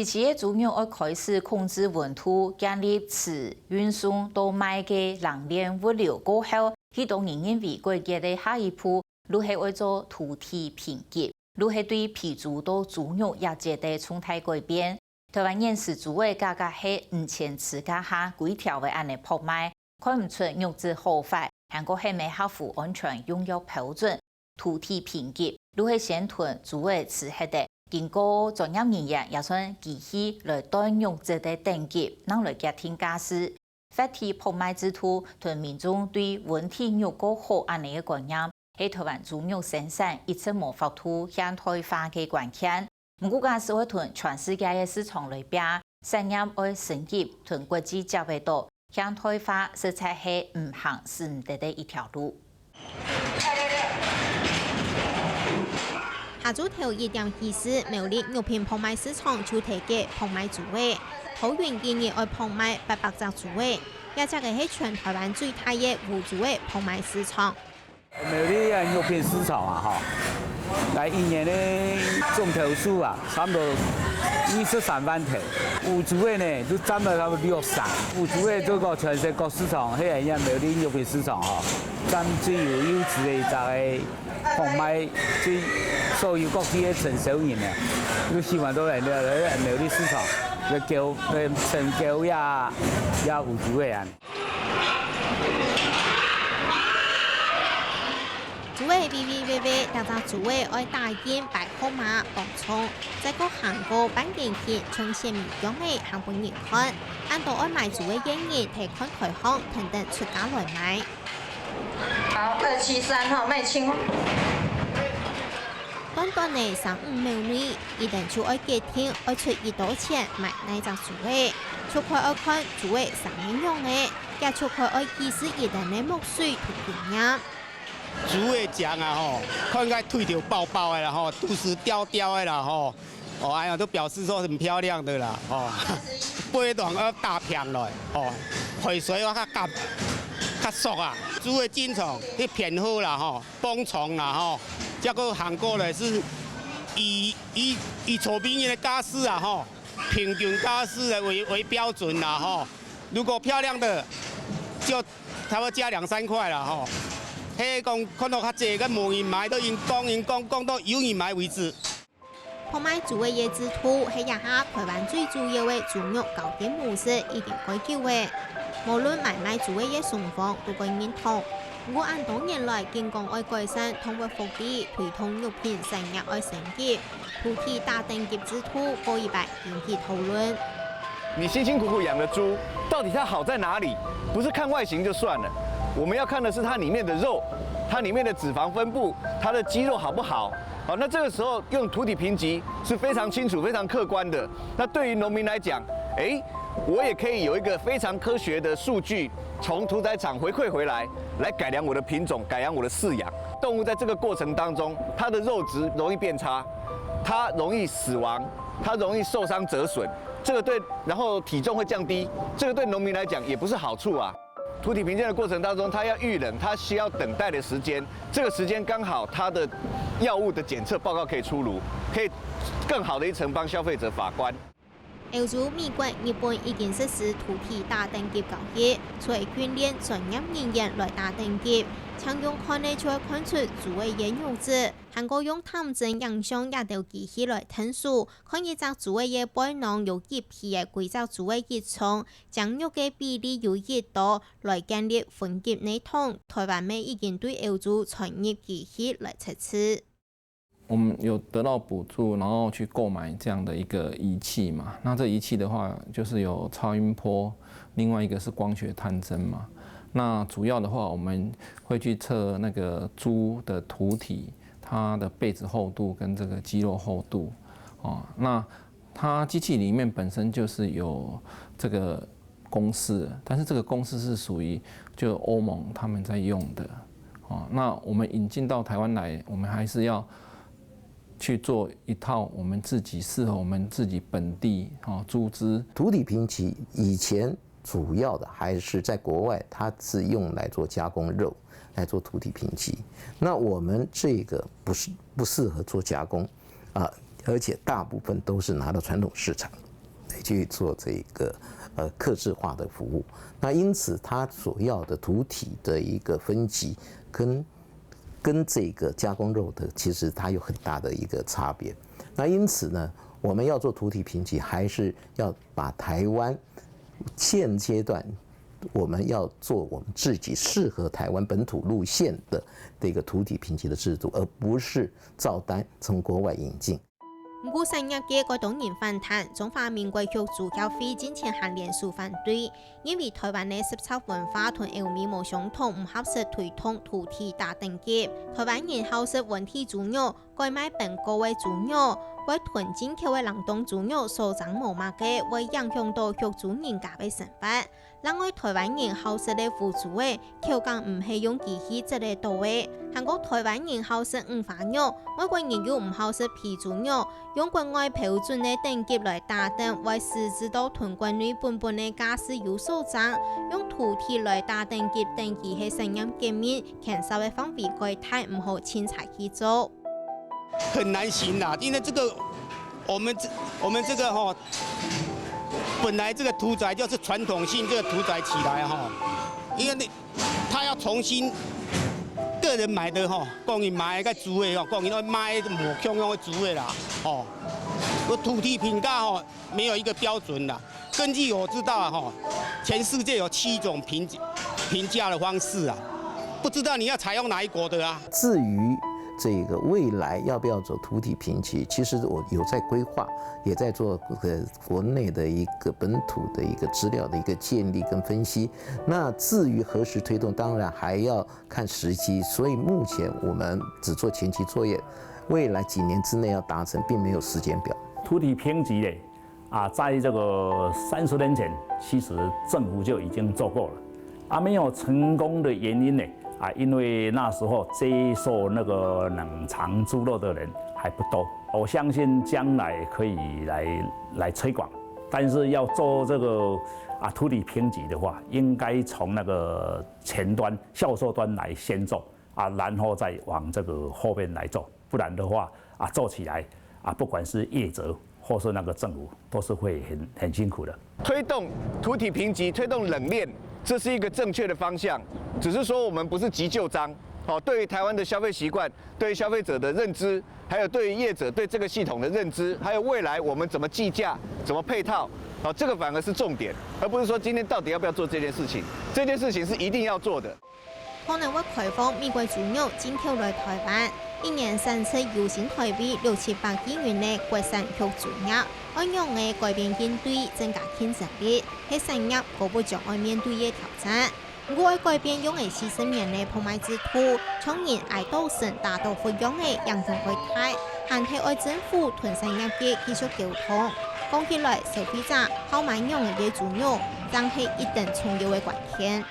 期的猪肉要开始控制温度，建立持运送到卖嘅冷链物流过后，启动人员为过节的下一步，如系为做土地评级，如系对皮猪到猪肉业界的重大改变。台湾现时猪的价格系5000次价下规条的安尼拍卖，看唔出肉质好坏，韩国系未合乎安全用药标准。土地评级，如系先囤猪的吃黑的。经过专业人员也算机器来断肉质的等级，能来家庭家事。发起拍卖之途，同民众对温体肉果好安尼嘅观念，喺台湾猪肉生产一直无法度向台化嘅关键。唔过假使会同全世界嘅市场类比，产业爱升级同国际接轨到向台化，实在系唔行是唔得的一条路。下晝頭1:24，苗栗肉品拍賣市場就提嘅拍賣豬尾，桃園今日愛拍賣800隻豬尾，也只係全台灣最大嘅無豬尾拍賣市場。苗栗肉品市場啊，來一年的總頭數啊，差不多23萬頭。有豬尾呢，都佔了差不多60%。有豬尾這個全世界市場，係人家苗栗肉品市場佔最有優質的一個拍賣最。所有各地嘅成熟人啊，都希望都嚟苗栗市場，嚟成交也有豬尾啊。豬尾微，但係豬尾愛大件白號碼當沖，再個行過板件片，從前面講嘅行本人看，按到愛買豬尾嘅人提看台行等等出價來買。好，273哈，賣清。短的35秒內，一定就愛決定愛出幾多錢買哪隻豬尾，出開愛看豬尾啥樣用嘅，也出開愛技術一定的墨水同經驗。豬尾醬啊吼，看起腿條爆爆的啦吼，肚子吊吊的啦吼，哦哎呀都表示說很漂亮的啦吼，背段要大片來吼，血水要較熟啊，豬尾經常啲片好啦吼，幫蟲啦吼。這個韓國呢是以左邊的家私啊吼，平均家私的為標準啦吼。如果漂亮的，就差不多加2-3塊啦吼。迄講看到較濟個無人買，都因講到有人買為止。拍賣豬尾嘅之途係一下台灣最主要嘅豬肉交易模式已經改叫嘅，無論買賣豬尾嘅雙方都該認同。我按多年來經過愛改善通過福利推動肉品產業愛升級，土地大等級之途過100引起討論。你辛辛苦苦養的豬，到底它好在哪裡？不是看外形就算了，我們要看的是它裡面的肉，它裡面的脂肪分布，它的肌肉好不好？好，那這個時候用土地評級是非常清楚、非常客觀的。那對於農民來講，我也可以有一個非常科學的數據，從屠宰場回饋回來改良我的品種，改良我的飼養。動物在這個過程當中，它的肉質容易變差，它容易死亡，它容易受傷折損。這個對，然後體重會降低，這個對農民來講也不是好處啊。土體評鑑的過程當中，它要預冷，它需要等待的時間，這個時間剛好它的藥物的檢測報告可以出爐，可以更好的一層幫消費者把關。歐洲、美國、日本已經實施土地大等級交易，除訓練專業人員來打等級，常用看得出看出豬尾嘅肉質。韓國用探針影像也到機器來探數，看一隻豬尾嘅背囊有幾皮嘅幾隻豬尾結重，將肉嘅比例有幾多，來建立分級系統。台灣妹已經對歐洲專業機器來測試。我們有得到補助，然後去購買這樣的一個儀器嘛。那這儀器的話，就是有超音波，另外一個是光學探針嘛。那主要的話，我們會去測那個豬的土體，它的背子厚度跟這個肌肉厚度。哦，那它機器裡面本身就是有這個公式，但是這個公式是屬於就歐盟他們在用的。哦，那我們引進到台灣來，我們還是要去做一套我們自己適合我們自己本地豬隻。土體評級以前主要的還是在國外，它是用來做加工肉，來做土體評級。那我們這個不適合做加工，而且大部分都是拿到传统市场来去做这个客制化的服务。那因此，它所要的土体的一个分级跟这个加工肉的，其实它有很大的一个差别。那因此呢，我们要做土体评级，还是要把台湾现阶段我们要做我们自己适合台湾本土路线的这个土体评级的制度，而不是照单从国外引进。不过，产业界各党人反弹，中华民国局主教会之前还连署反对，因为台湾的实测文化同欧美无相同，唔合适推动土体大等级。台湾人好食本地猪肉，改买本国的猪肉，为囤进口的冷冻猪肉所长无嘛嘅，会影响到局主人家的生活。另外，台湾人好食的腐猪的口感唔系用机器制嚟做嘅。韩国台湾人好食五花肉，外国人又唔好食皮猪肉，用国外标准的等级来打等，为实质到囤关于本本的驾驶有所长，用土体来打等级，等级系声音界面，减少的方便改太唔好轻踩去做。很难行啦，因为这个我们这个哈，本来这个屠宰就是传统性这个屠宰起来哈，因为他要重新个人买的哈，讲伊买个猪的哈，讲伊买无强用的猪的啦，哦，我土地评价哈没有一个标准啦。根据我知道哈，全世界有7种评价的方式啊，不知道你要采用哪一国的啊？至于这个未来要不要走土体评级，其实我有在规划，也在做国内的一个本土的一个资料的一个建立跟分析。那至于何时推动，当然还要看时机。所以目前我们只做前期作业，未来几年之内要达成，并没有时间表。土体评级嘞，在这个30年前，其实政府就已经做过了，没有成功的原因呢？因为那时候接受那个冷藏猪肉的人还不多，我相信将来可以来推广，但是要做这个土体评级的话，应该从那个前端销售端来先做然后再往这个后面来做，不然的话做起来不管是业者或是那个政府，都是会很辛苦的。推动土体评级，推动冷链，这是一个正确的方向。只是说我们不是急就章，对于台湾的消费习惯，对于消费者的认知，还有对于业者对这个系统的认知，还有未来我们怎么计价、怎么配套，这个反而是重点，而不是说今天到底要不要做这件事情。这件事情是一定要做的。可能会开放美国猪肉进口来台湾，一年产出有新台币600-700亿元的国产肉猪肉，按样的改变应对，增加竞争力，喺产业可不将要面对的挑战。如果改变用的40年的贩卖制度，从人爱到省大多不用的养成会态，还係愛政府同產業界繼續溝通。講起來，消費者購買用的豬肉，真係一定重要的關鍵。